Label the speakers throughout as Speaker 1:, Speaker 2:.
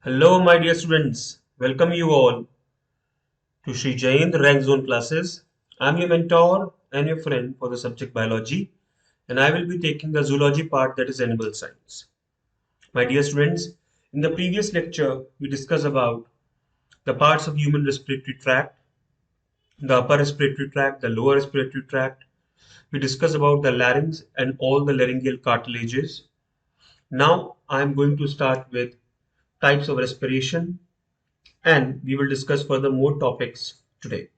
Speaker 1: Hello, my dear students. Welcome you all to Sri Jain, the Rank Zone classes. I'm your mentor and your friend for the subject biology, and I will be taking the zoology part, that is animal science. My dear students, in the previous lecture, we discussed about the parts of human respiratory tract, the upper respiratory tract, the lower respiratory tract. We discussed about the larynx and all the laryngeal cartilages. Now, I'm going to start with types of respiration, and we will discuss further more topics today.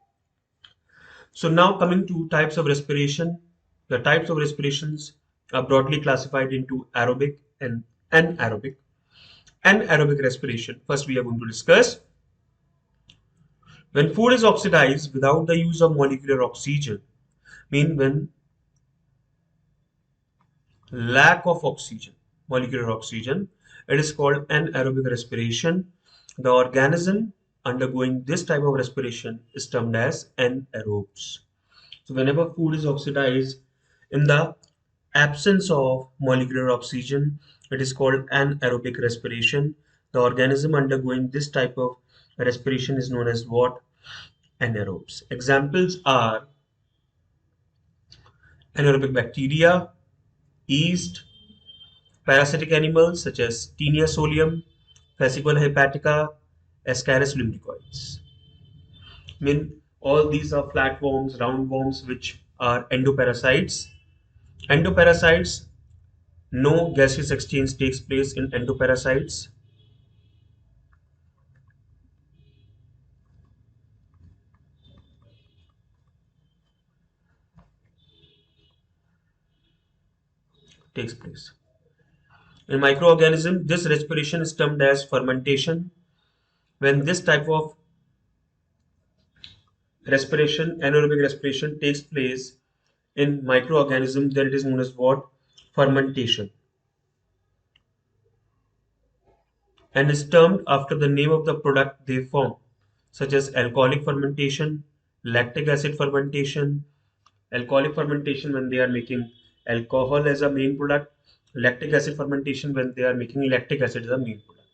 Speaker 1: So now coming to types of respiration, the types of respirations are broadly classified into aerobic and anaerobic. Anaerobic respiration, first we are going to discuss. When food is oxidized without the use of molecular oxygen, mean when lack of oxygen, molecular oxygen, it is called anaerobic respiration. The organism undergoing this type of respiration is termed as anaerobes. So whenever food is oxidized in the absence of molecular oxygen, it is called anaerobic respiration. The organism undergoing this type of respiration is known as what? Anaerobes. Examples are anaerobic bacteria, yeast, parasitic animals such as Taenia solium, Fascicle hepatica, Ascaris lumbricoides. I mean, all these are flatworms, roundworms, which are endoparasites. Endoparasites, no gaseous exchange takes place in endoparasites. Takes place. In microorganism, this respiration is termed as fermentation. When this type of respiration, anaerobic respiration, takes place in microorganism, then it is known as what? Fermentation. And is termed after the name of the product they form, such as alcoholic fermentation, lactic acid fermentation. Alcoholic fermentation when they are making alcohol as a main product, lactic acid fermentation when they are making lactic acid as a main product.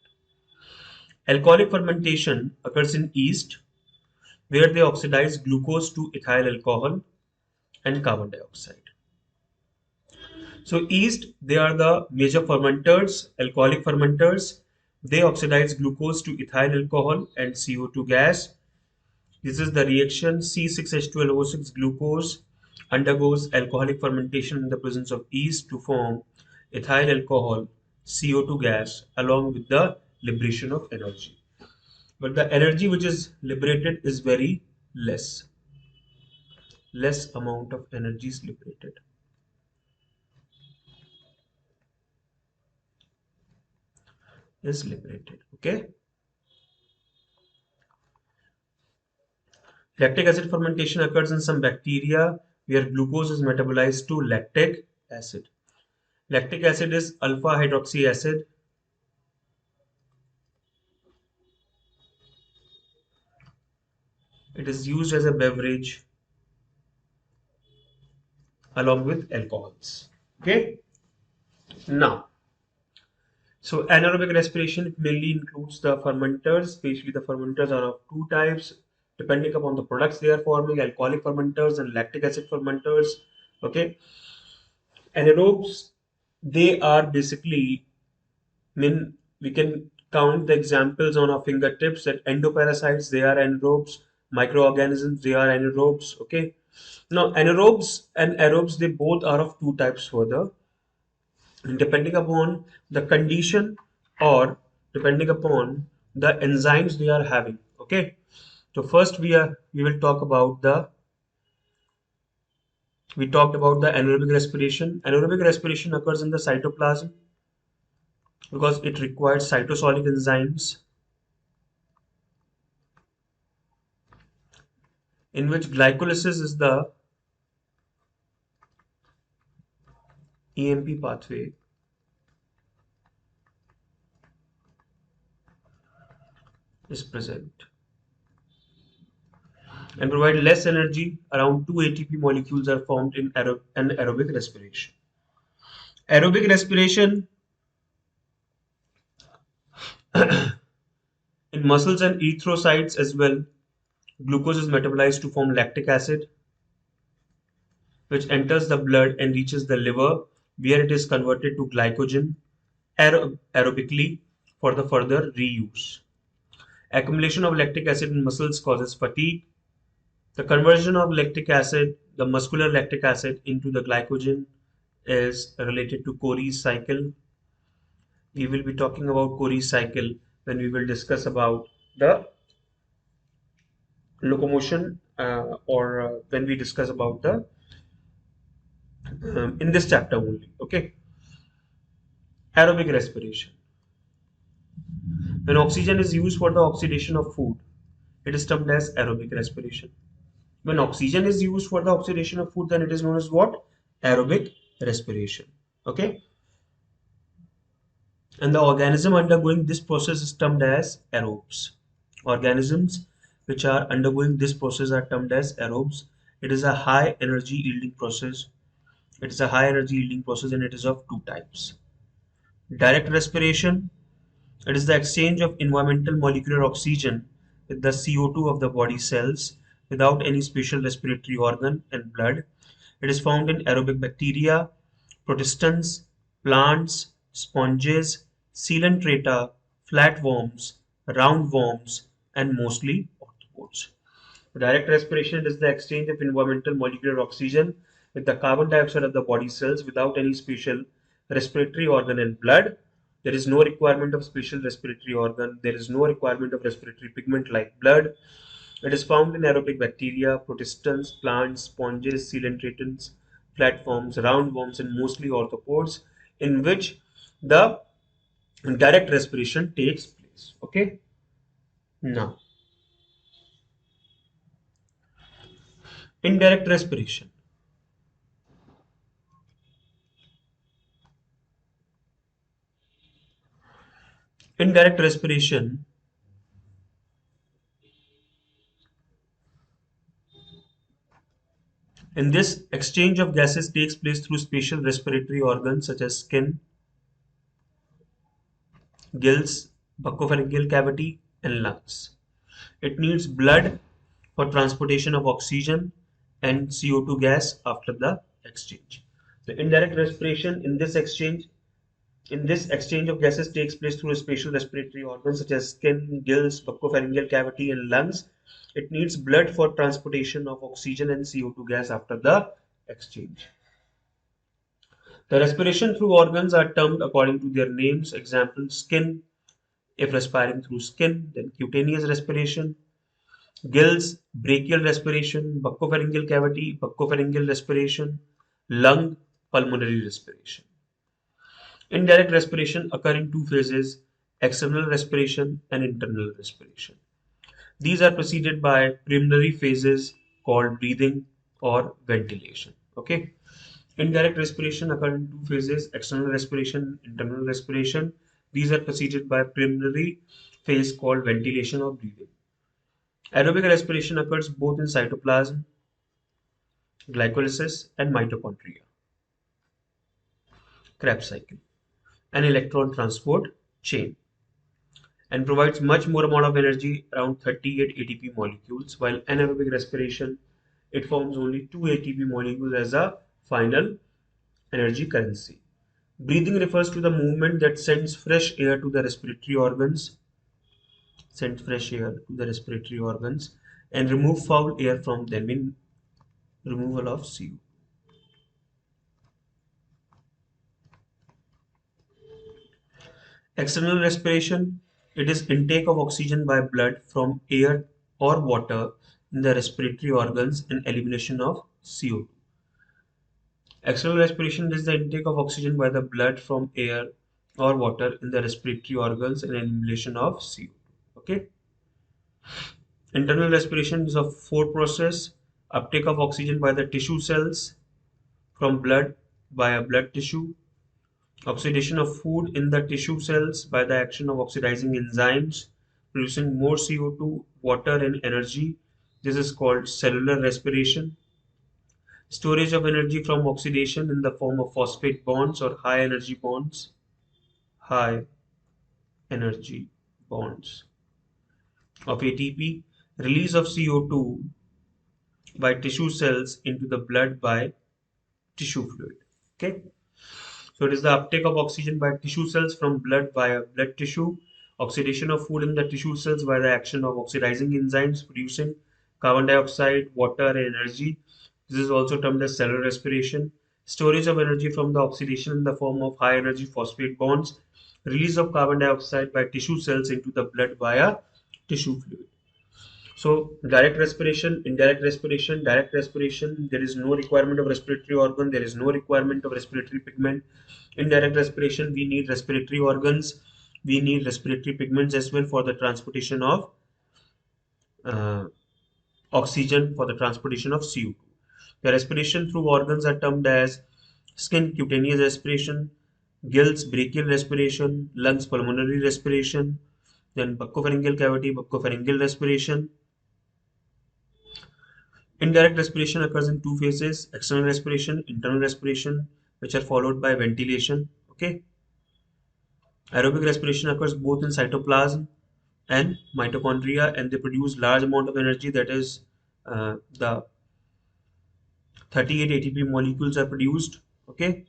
Speaker 1: Alcoholic fermentation occurs in yeast where they oxidize glucose to ethyl alcohol and carbon dioxide. So yeast, they are the major fermenters, alcoholic fermenters. They oxidize glucose to ethyl alcohol and CO2 gas. This is the reaction C6H12O6 glucose undergoes alcoholic fermentation in the presence of yeast to form ethyl alcohol CO2 gas along with the liberation of energy. But the energy which is liberated is very less. Less amount of energy is liberated. Okay. Lactic acid fermentation occurs in some bacteria where glucose is metabolized to lactic acid. Lactic acid is alpha hydroxy acid. It is used as a beverage along with alcohols. Okay. Now, so anaerobic respiration mainly includes the fermenters. Especially the fermenters are of two types, depending upon the products they are forming: alcoholic fermenters and lactic acid fermenters. Okay. Anaerobes, they are basically, mean, we can count the examples on our fingertips. That endoparasites, they are anaerobes. Microorganisms, they are anaerobes. Okay. Now, anaerobes and aerobes, they both are of two types further, and depending upon the condition or depending upon the enzymes they are having. Okay. So first we will talk about the we talked about the anaerobic respiration. Anaerobic respiration occurs in the cytoplasm because it requires cytosolic enzymes in which glycolysis is the EMP pathway is present and provide less energy. Around 2 ATP molecules are formed in anaerobic respiration. Aerobic respiration In muscles and erythrocytes as well, glucose is metabolized to form lactic acid, which enters the blood and reaches the liver, where it is converted to glycogen aerobically for the further reuse. Accumulation of lactic acid in muscles causes fatigue. The conversion of lactic acid, the muscular lactic acid, into the glycogen is related to Core's cycle. We will be talking about Core's cycle when we will discuss about the locomotion or when we discuss about the in this chapter only. Okay, aerobic respiration. When oxygen is used for the oxidation of food, it is termed as aerobic respiration. When oxygen is used for the oxidation of food, then it is known as what? Aerobic respiration. Okay, and the organism undergoing this process is termed as aerobes. Organisms which are undergoing this process are termed as aerobes. It is a high energy yielding process. It is a high energy yielding process and it is of two types. Direct respiration. It is the exchange of environmental molecular oxygen with the CO2 of the body cells without any special respiratory organ and blood. It is found in aerobic bacteria, protistans, plants, sponges, coelenterata, flatworms, roundworms, and mostly arthropods. Direct respiration is the exchange of environmental molecular oxygen with the carbon dioxide of the body cells without any special respiratory organ and blood. There is no requirement of special respiratory organ. There is no requirement of respiratory pigment like blood. It is found in aerobic bacteria, protistans, plants, sponges, coelentratans, platforms, roundworms, and mostly arthropods, in which the direct respiration takes place. Okay. Now, indirect respiration. Indirect respiration. In this, exchange of gases takes place through special respiratory organs such as skin, gills, buccopharyngeal cavity, and lungs. It needs blood for transportation of oxygen and CO2 gas after the exchange. The indirect respiration in this exchange of gases takes place through special respiratory organs such as skin, gills, buccopharyngeal cavity, and lungs. It needs blood for transportation of oxygen and CO2 gas after the exchange. The respiration through organs are termed according to their names. Example, skin, if respiring through skin, then cutaneous respiration. Gills, brachial respiration. Buccopharyngeal cavity, buccopharyngeal respiration. Lung, pulmonary respiration. Indirect respiration occur in two phases, external respiration and internal respiration. These are preceded by preliminary phases called breathing or ventilation. Okay. Indirect respiration occurs in two phases, external respiration, internal respiration. These are preceded by preliminary phase called ventilation or breathing. Aerobic respiration occurs both in cytoplasm, glycolysis, and mitochondria. Krebs cycle, an electron transport chain, and provides much more amount of energy, around 38 ATP molecules, while anaerobic respiration, it forms only 2 ATP molecules as a final energy currency. Breathing refers to the movement that sends fresh air to the respiratory organs, and remove foul air from them in removal of CO. External respiration, it is intake of oxygen by blood from air or water in the respiratory organs and elimination of CO2. External respiration is the intake of oxygen by the blood from air or water in the respiratory organs and elimination of CO2. Okay. Internal respiration is a four process: uptake of oxygen by the tissue cells from blood by a blood tissue, oxidation of food in the tissue cells by the action of oxidizing enzymes, producing more CO2, water, and energy. This is called cellular respiration. Storage of energy from oxidation in the form of phosphate bonds or high energy bonds. High energy bonds. of ATP, release of CO2 by tissue cells into the blood by tissue fluid. Okay, so it is the uptake of oxygen by tissue cells from blood via blood tissue, oxidation of food in the tissue cells by the action of oxidizing enzymes producing carbon dioxide, water, and energy. This is also termed as cellular respiration. Storage of energy from the oxidation in the form of high energy phosphate bonds. Release of carbon dioxide by tissue cells into the blood via tissue fluid. So direct respiration, indirect respiration, direct respiration, there is no requirement of respiratory organ, there is no requirement of respiratory pigment. Indirect respiration, we need respiratory organs, we need respiratory pigments as well for the transportation of uh, oxygen, for the transportation of CO2. The respiration through organs are termed as skin cutaneous respiration, gills brachial respiration, lungs pulmonary respiration, then buccopharyngeal cavity buccopharyngeal respiration. Indirect respiration occurs in two phases: external respiration, internal respiration, which are followed by ventilation. Okay, aerobic respiration occurs both in cytoplasm and mitochondria, and they produce large amount of energy. That is, the 38 ATP molecules are produced. Okay,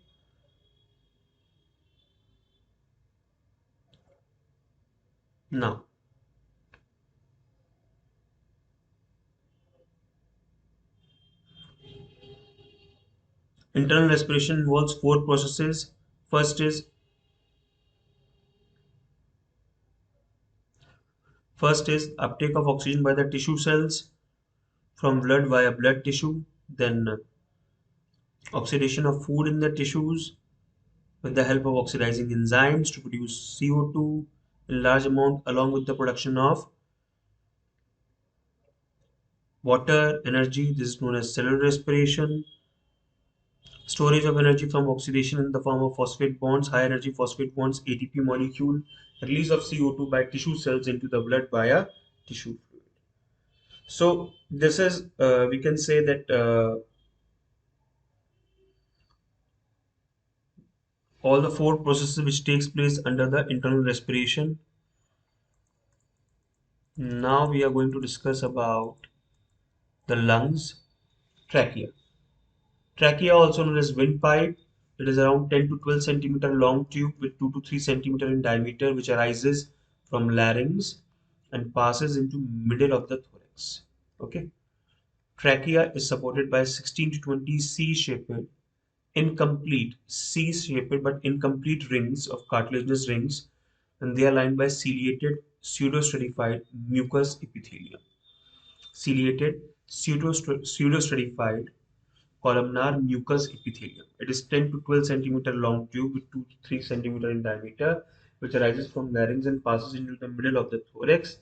Speaker 1: now internal respiration involves four processes. First is first is uptake of oxygen by the tissue cells from blood via blood tissue. Then oxidation of food in the tissues with the help of oxidizing enzymes to produce CO2 in large amount, along with the production of water, energy. This is known as cellular respiration. Storage of energy from oxidation in the form of phosphate bonds, high energy phosphate bonds, ATP molecule. Release of CO2 by tissue cells into the blood via tissue fluid. So this is, we can say that all the four processes which takes place under the internal respiration. Now we are going to discuss about the lungs, trachea. Trachea, also known as windpipe, it is around 10 to 12 centimeter long tube with 2 to 3 centimeter in diameter, which arises from larynx and passes into middle of the thorax. Okay. Trachea is supported by 16 to 20 C-shaped but incomplete rings of cartilaginous rings, and they are lined by ciliated pseudostratified mucous epithelium. Ciliated pseudostratified columnar mucous epithelium. It is 10 to 12 centimeter long tube with 2 to 3 centimeter in diameter, which arises from larynx and passes into the middle of the thorax.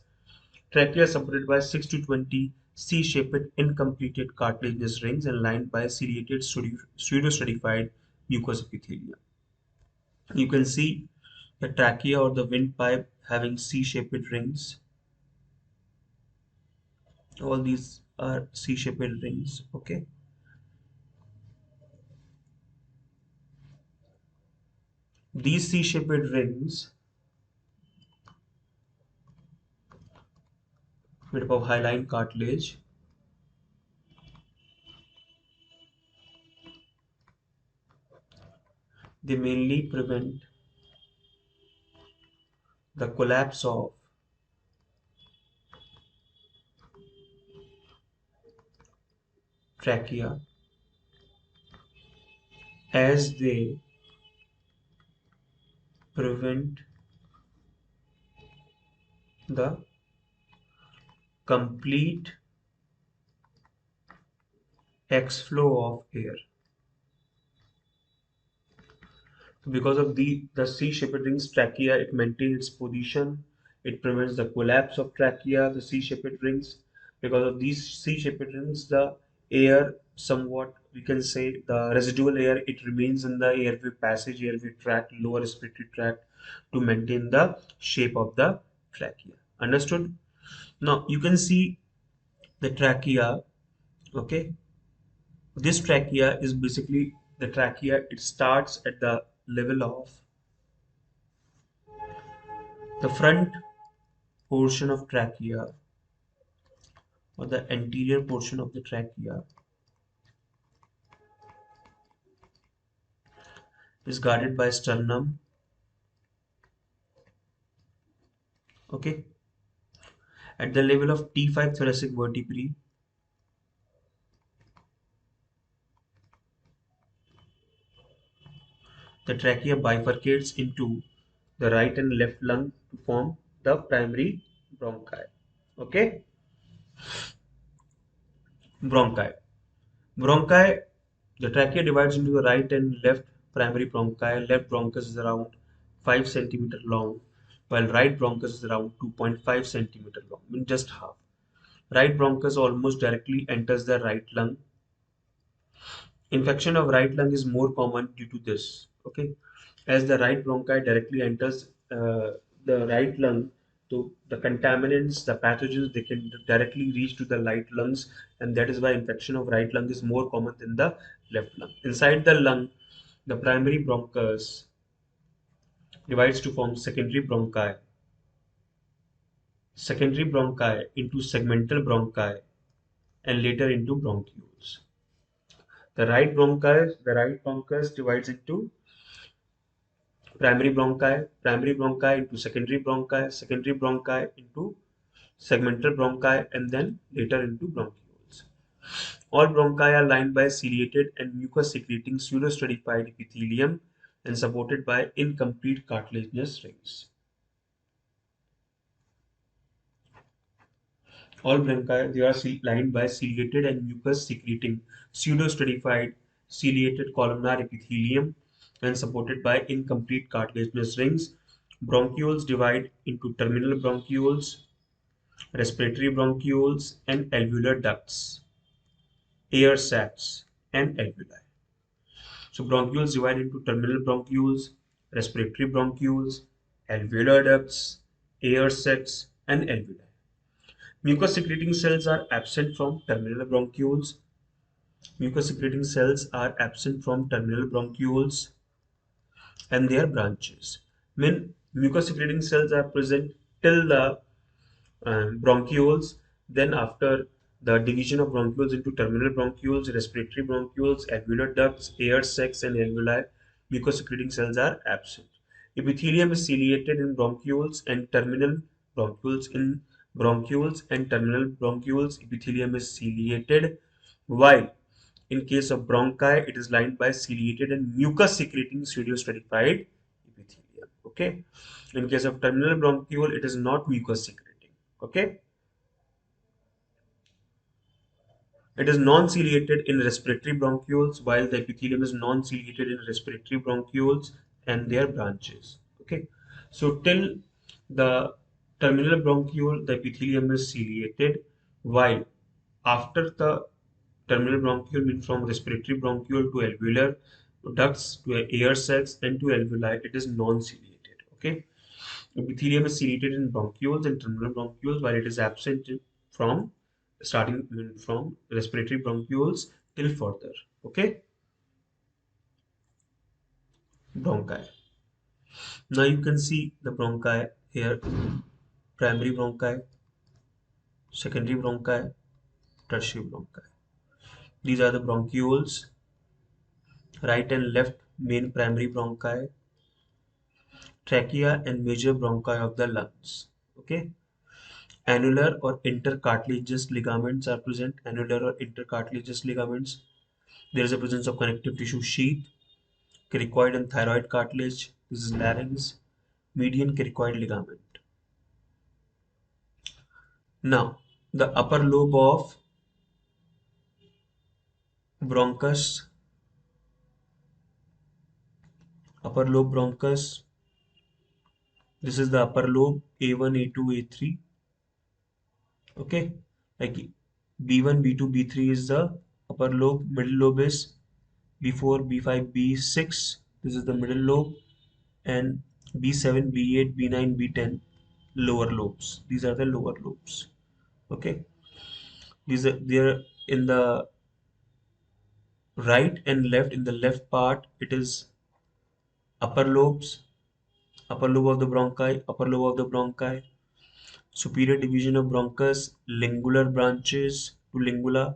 Speaker 1: Trachea is supported by 6 to 20 C-shaped incompleted cartilaginous rings and lined by ciliated pseudostratified mucous epithelium. You can see the trachea or the windpipe having C-shaped rings. All these are C-shaped rings. Okay. These C-shaped rings made up of hyaline cartilage. They mainly prevent the collapse of trachea as they prevent the complete exflow of air. So because of the C-shaped rings trachea, it maintains its position. It prevents the collapse of trachea, the C-shaped rings. Because of these C-shaped rings, the air somewhat, we can say, the residual air, it remains in the airway passage, airway tract, lower respiratory tract to maintain the shape of the trachea. Understood? Now you can see the trachea. Okay, this trachea is basically the trachea. It starts at the level of the front portion of trachea. or the anterior portion of the trachea is guarded by sternum. Okay, at the level of T5 thoracic vertebrae, the trachea bifurcates into the right and left lung to form the primary bronchi. Okay, bronchi. Bronchi, the trachea divides into the right and left primary bronchi. Left bronchus is around 5 centimeter long, while right bronchus is around 2.5 centimeter long, I mean just half. Right bronchus almost directly enters the right lung. Infection of right lung is more common due to this. Okay, as the right bronchi directly enters the right lung, so the contaminants, the pathogens, they can directly reach to the right lungs, and that is why infection of right lung is more common than the left lung. Inside the lung, the primary bronchus divides to form secondary bronchi into segmental bronchi, and later into bronchioles. The right bronchus divides into primary bronchi into secondary bronchi into segmental bronchi, and then later into bronchioles. All bronchi are lined by ciliated and mucus-secreting pseudostratified epithelium and supported by incomplete cartilaginous rings. All bronchi, they are lined by ciliated and mucus-secreting pseudostratified ciliated columnar epithelium and supported by incomplete cartilaginous rings. Bronchioles divide into terminal bronchioles, respiratory bronchioles, and alveolar ducts, air sacs, and alveoli. So bronchioles divide into terminal bronchioles, respiratory bronchioles, alveolar ducts, air sacs, and alveoli. Mucus secreting cells are absent from terminal bronchioles. Mucus secreting cells are absent from terminal bronchioles and their branches. When mucus secreting cells are present till the bronchioles. Then after the division of bronchioles into terminal bronchioles, respiratory bronchioles, alveolar ducts, air sacs, and alveoli, mucus-secreting cells are absent. Epithelium is ciliated in bronchioles and terminal bronchioles. In bronchioles and terminal bronchioles, epithelium is ciliated, while in case of bronchi, it is lined by ciliated and mucus-secreting pseudostratified epithelium. Okay. In case of terminal bronchiole, it is not mucus-secreting. Okay. It is non-ciliated in respiratory bronchioles, while the epithelium is non-ciliated in respiratory bronchioles and their branches. Okay, so till the terminal bronchiole, the epithelium is ciliated, while after the terminal bronchiole, means from respiratory bronchiole to alveolar ducts to air sacs and to alveoli, it is non-ciliated. Okay, epithelium is ciliated in bronchioles and terminal bronchioles, while it is absent from starting from respiratory bronchioles till further. Okay, bronchi. Now you can see the bronchi here: primary bronchi, secondary bronchi, tertiary bronchi. These are the bronchioles, right and left main primary bronchi, trachea and major bronchi of the lungs. Okay, annular or intercartilaginous ligaments are present. Annular or intercartilaginous ligaments. There is a presence of connective tissue sheath, cricoid and thyroid cartilage. This is larynx, median cricoid ligament. Now, the bronchus, upper lobe bronchus. This is the upper lobe A1, A2, A3. Okay, like B1, B2, B3 is the upper lobe. Middle lobe is B4, B5, B6. This is the middle lobe, and B7, B8, B9, B10 lower lobes. These are the lower lobes. Okay, these are there in the right and left. In the left part, it is upper lobes, upper lobe of the bronchi, upper lobe of the bronchi. Superior division of bronchus, lingular branches to lingula,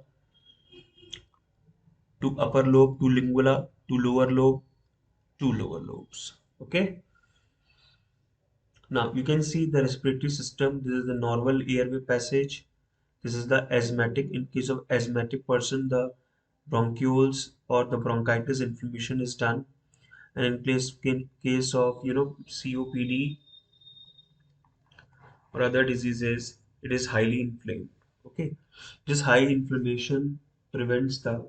Speaker 1: to upper lobe, to lingula, to lower lobe, two lower lobes. Okay. Now you can see the respiratory system. This is the normal airway passage. This is the asthmatic. In case of asthmatic person, the bronchioles or the bronchitis inflammation is done. And in case of COPD or other diseases, it is highly inflamed. Okay, this high inflammation prevents the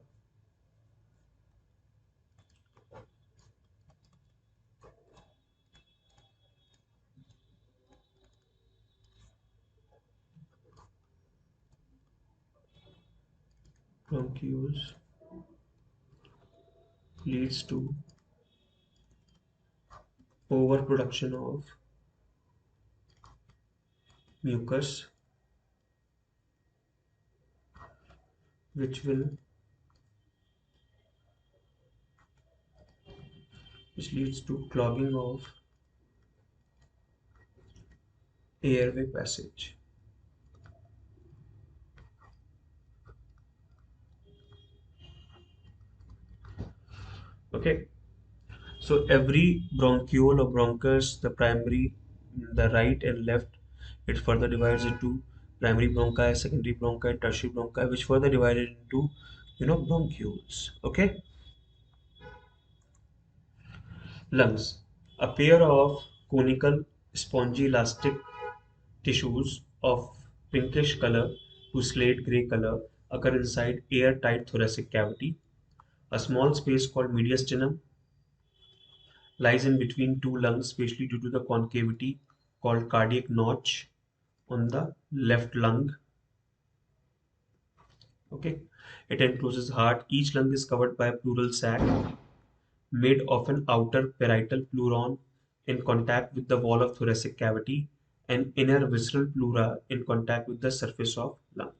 Speaker 1: bronchioles, leads to overproduction of mucus, which will which leads to clogging of airway passage. Okay, so every bronchiole or bronchus, the primary, the right and left, it further divides into primary bronchi, secondary bronchi, tertiary bronchi, which further divided into bronchioles. Okay, lungs. A pair of conical spongy elastic tissues of pinkish color to slate gray color occur inside airtight thoracic cavity. A small space called mediastinum lies in between two lungs, especially due to the concavity called cardiac notch on the left lung. Okay, it encloses heart. Each lung is covered by a pleural sac made of an outer parietal pleuron in contact with the wall of thoracic cavity and inner visceral pleura in contact with the surface of lung.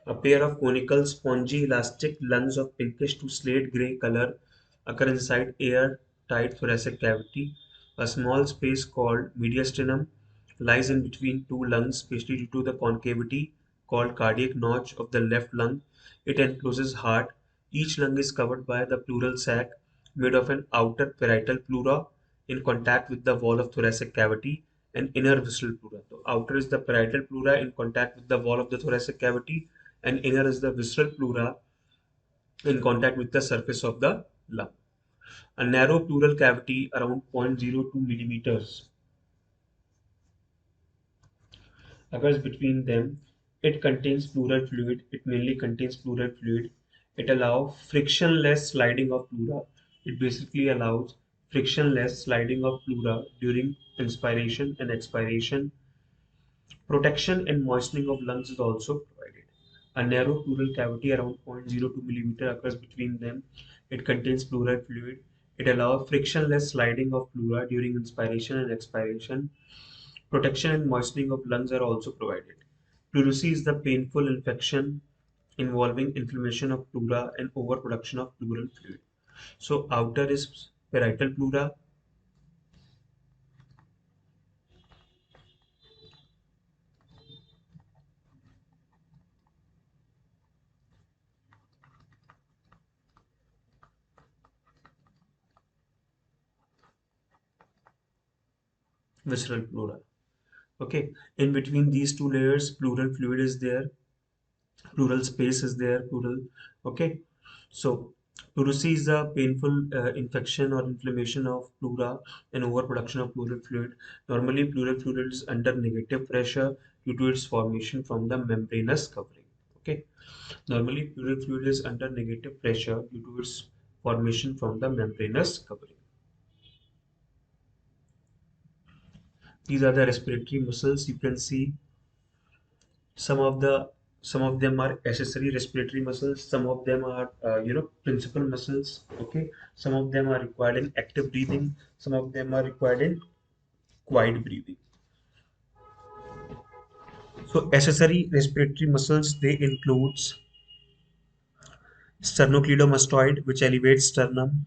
Speaker 1: A pair of conical spongy elastic lungs of pinkish to slate gray color occur inside air-tight thoracic cavity. A small space called mediastinum lies in between two lungs, especially due to the concavity called cardiac notch of the left lung. It encloses heart. Each lung is covered by the pleural sac made of an outer parietal pleura in contact with the wall of thoracic cavity and inner visceral pleura. So outer is the parietal pleura in contact with the wall of the thoracic cavity, and inner is the visceral pleura in contact with the surface of the lung. A narrow pleural cavity around zero point zero 0.02 millimeters occurs between them. It contains pleural fluid. It mainly contains pleural fluid. It allows frictionless sliding of pleura. It basically allows frictionless sliding of pleura during inspiration and expiration. Protection and moistening of lungs is also provided. A narrow pleural cavity around 0.02 millimeter occurs between them. It contains pleural fluid. It allows frictionless sliding of pleura during inspiration and expiration. Protection and moistening of lungs are also provided. Pleurisy is the painful infection involving inflammation of pleura and overproduction of pleural fluid. So outer is parietal pleura, visceral pleura. Okay, in between these two layers, pleural fluid is there, pleural space is there, pleural. Okay, so pleurisy is a painful infection or inflammation of pleura and overproduction of pleural fluid. Normally, pleural fluid is under negative pressure due to its formation from the membranous covering. Okay, normally pleural fluid is under negative pressure due to its formation from the membranous covering. These are the respiratory muscles. You can see some of the some of them are accessory respiratory muscles, some of them are principal muscles. Okay, some of them are required in active breathing, some of them are required in quiet breathing. So accessory respiratory muscles, they includes sternocleidomastoid, which elevates sternum,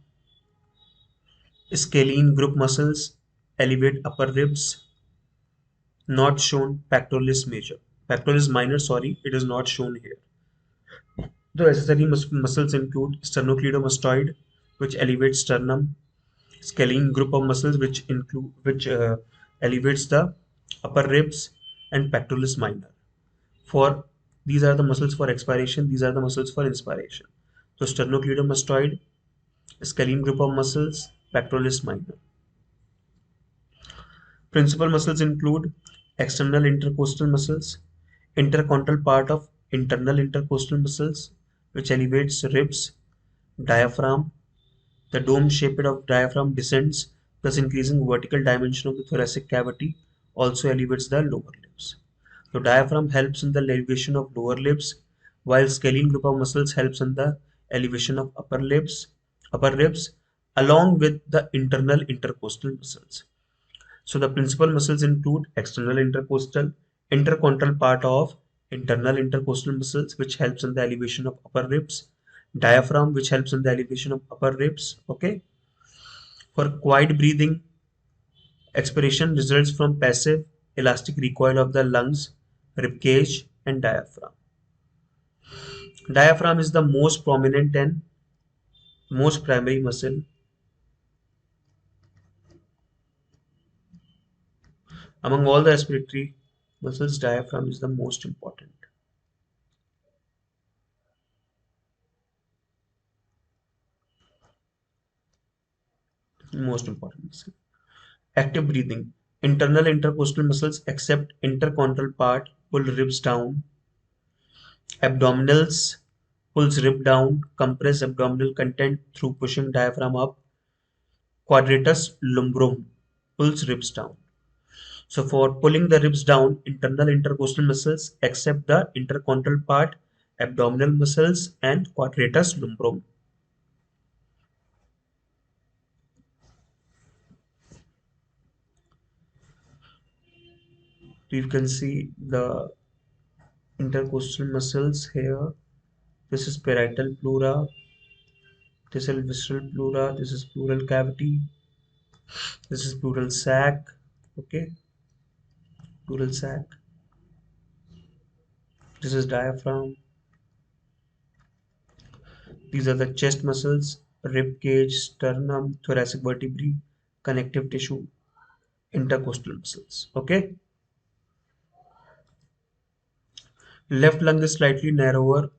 Speaker 1: scalene group muscles elevate upper ribs, Not shown pectoralis major. Pectoralis minor, sorry, it is not shown here. The accessory muscles include sternocleidomastoid, which elevates sternum, scalene group of muscles which elevates the upper ribs, and pectoralis minor. For these are the muscles for expiration, these are the muscles for inspiration. So sternocleidomastoid, scalene group of muscles, pectoralis minor. Principal muscles include external intercostal muscles, intercostal part of internal intercostal muscles, which elevates ribs, diaphragm. The dome shape of diaphragm descends, thus increasing vertical dimension of the thoracic cavity, also elevates the lower limbs. So diaphragm helps in the elevation of lower limbs, while scalene group of muscles helps in the elevation of upper ribs, along with the internal intercostal muscles. So the principal muscles include external intercostal, intercostal part of internal intercostal muscles, which helps in the elevation of upper ribs, diaphragm, which helps in the elevation of upper ribs. Okay. For quiet breathing, expiration results from passive elastic recoil of the lungs, rib cage, and diaphragm. Diaphragm is the most prominent and most primary muscle among all the respiratory muscles. Diaphragm is the most important muscle. Active breathing. Internal intercostal muscles except intercostal part pull ribs down. Abdominals pulls rib down. Compress abdominal content through pushing diaphragm up. Quadratus lumbrum pulls ribs down. So for pulling the ribs down, internal intercostal muscles except the intercostal part, abdominal muscles, and quadratus lumbrum. You can see the intercostal muscles here. This is parietal pleura, this is visceral pleura, this is pleural cavity, this is pleural sac. Okay, pleural sac. This is diaphragm. These are the chest muscles, rib cage, sternum, thoracic vertebrae, connective tissue, intercostal muscles. Okay. Left lung is slightly narrower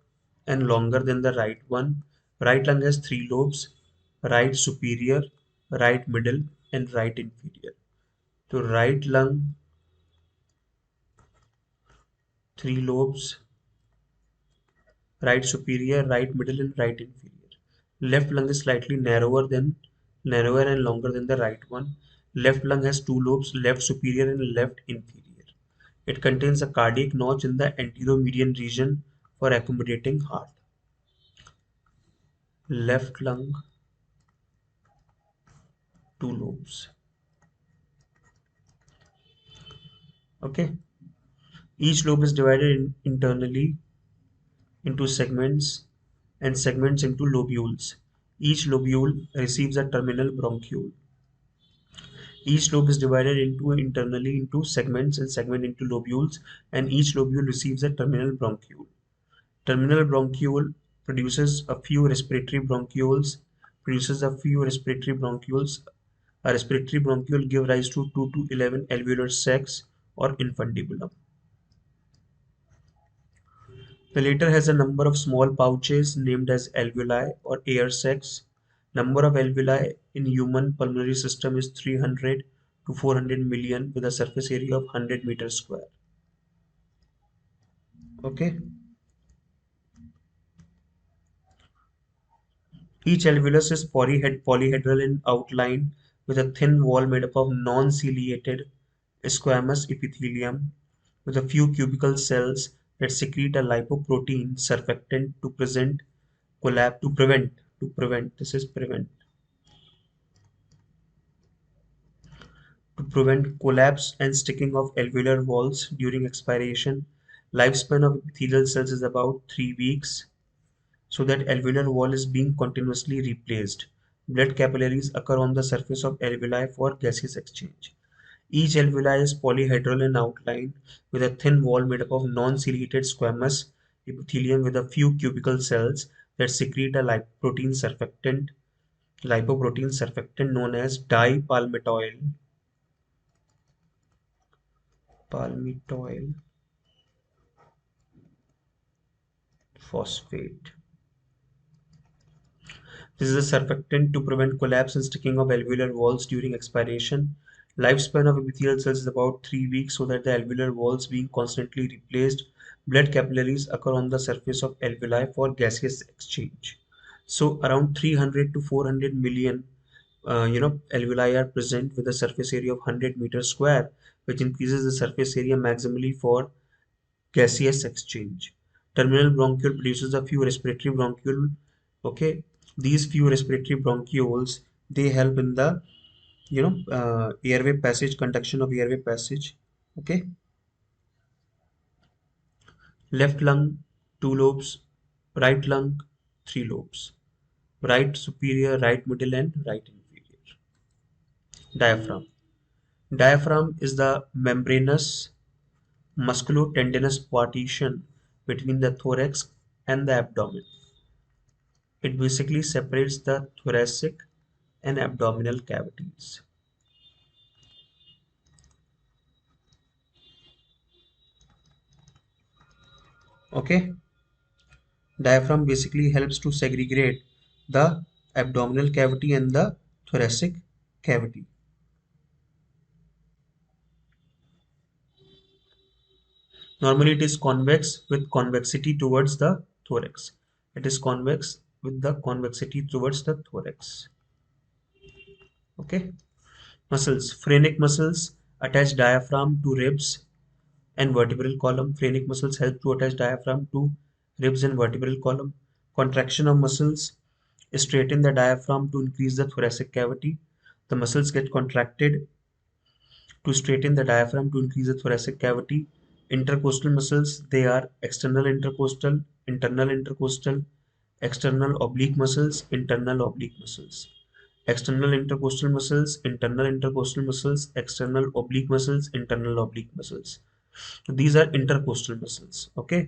Speaker 1: and longer than the right one. Right lung has three lobes: right superior, right middle, and right inferior. So right lung, three lobes: right superior, right middle, and right inferior. Left lung is slightly narrower and longer than the right one. Left lung has two lobes: left superior and left inferior. It contains a cardiac notch in the anteromedian region for accommodating heart. Left lung, two lobes. Okay. Each lobe is divided internally into segments and segments into lobules. Each lobule receives a terminal bronchiole. Each lobe is divided into internally into segments and segment into lobules, and each lobule receives a terminal bronchiole. Terminal bronchiole produces a few respiratory bronchioles, produces a few respiratory bronchioles. A respiratory bronchiole give rise to 2 to 11 alveolar sacs or infundibulum. The latter has a number of small pouches named as alveoli or air sacs. Number of alveoli in human pulmonary system is 300 to 400 million with a surface area of 100 meters square. Okay. Each alveolus is polyhedral in outline with a thin wall made up of non-ciliated squamous epithelium with a few cubical cells that secrete a lipoprotein surfactant to prevent this is prevent to prevent collapse and sticking of alveolar walls during expiration. Lifespan of epithelial cells is about 3 weeks, so that alveolar wall is being continuously replaced. Blood capillaries occur on the surface of alveoli for gaseous exchange. Each alveoli is polyhedral in outline with a thin wall made up of non-ciliated squamous epithelium with a few cubical cells that secrete a lipoprotein surfactant known as palmitoyl phosphate. This is a surfactant to prevent collapse and sticking of alveolar walls during expiration. Lifespan of epithelial cells is about 3 weeks, so that the alveolar walls being constantly replaced, blood capillaries occur on the surface of alveoli for gaseous exchange. So around 300 to 400 million alveoli are present with a surface area of 100 meters square, which increases the surface area maximally for gaseous exchange. Terminal bronchiole produces a few respiratory bronchiole. Okay, these few respiratory bronchioles, they help in the airway passage, conduction of airway passage. Okay, left lung 2 lobes, right lung 3 lobes, right superior, right middle, and right inferior. Diaphragm. Diaphragm is the membranous musculo-tendinous partition between the thorax and the abdomen. It basically separates the thoracic and abdominal cavities. Okay, diaphragm basically helps to segregate the abdominal cavity and the thoracic cavity. Normally it is convex with convexity towards the thorax. It is convex with the convexity towards the thorax. Okay, muscles. Phrenic muscles attach diaphragm to ribs and vertebral column. Phrenic muscles help to attach diaphragm to ribs and vertebral column. Contraction of muscles straighten the diaphragm to increase the thoracic cavity. The muscles get contracted to straighten the diaphragm to increase the thoracic cavity. Intercostal muscles, they are external intercostal, internal intercostal, external oblique muscles, internal oblique muscles. External intercostal muscles, internal intercostal muscles, external oblique muscles, internal oblique muscles. So these are intercostal muscles. Okay.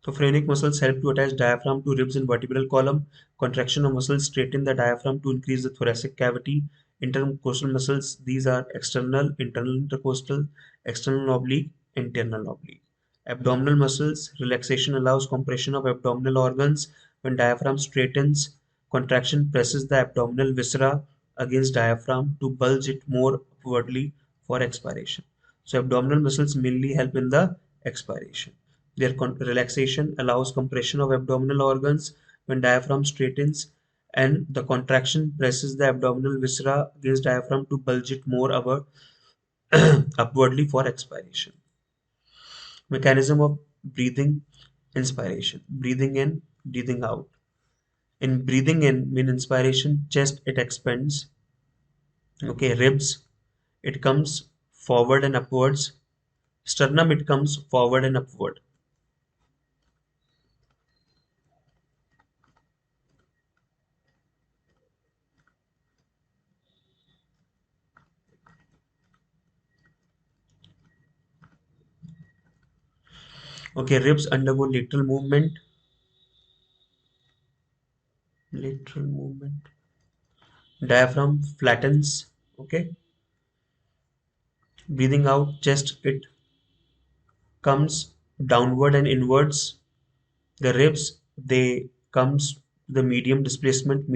Speaker 1: So phrenic muscles help to attach diaphragm to ribs and vertebral column. Contraction of muscles straighten the diaphragm to increase the thoracic cavity. Intercostal muscles, these are external, internal intercostal, external oblique, internal oblique. Abdominal muscles, relaxation allows compression of abdominal organs. When diaphragm straightens, contraction presses the abdominal viscera against diaphragm to bulge it more upwardly for expiration. So abdominal muscles mainly help in the expiration. Their relaxation allows compression of abdominal organs when diaphragm straightens, and the contraction presses the abdominal viscera against diaphragm to bulge it more upwardly for expiration. Mechanism of breathing inspiration. Breathing in, breathing out. In breathing in inspiration, chest it expands. Okay, ribs it comes forward and upwards. Sternum it comes forward and upward. Okay, ribs undergo lateral movement. Lateral movement. Diaphragm flattens. Okay, breathing out, chest it comes downward and inwards. The ribs they comes the median displacement,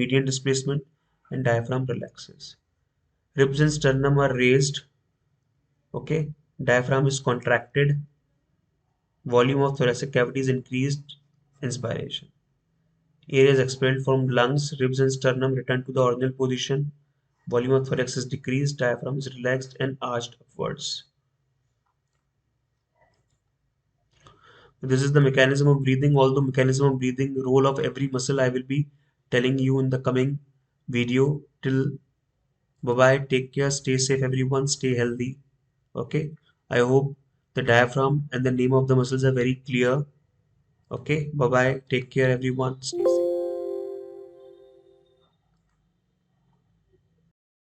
Speaker 1: and diaphragm relaxes. Ribs and sternum are raised. Okay, diaphragm is contracted. Volume of thoracic cavity is increased. Inspiration. Air is expelled from lungs. Ribs and sternum return to the original position. Volume of thorax is decreased. Diaphragm is relaxed and arched upwards. This is the mechanism of breathing. Although mechanism of breathing, role of every muscle I will be telling you in the coming video. Till bye bye. Take care. Stay safe, everyone. Stay healthy. Okay. I hope the diaphragm and the name of the muscles are very clear. Okay. Bye bye. Take care, everyone. Stay safe.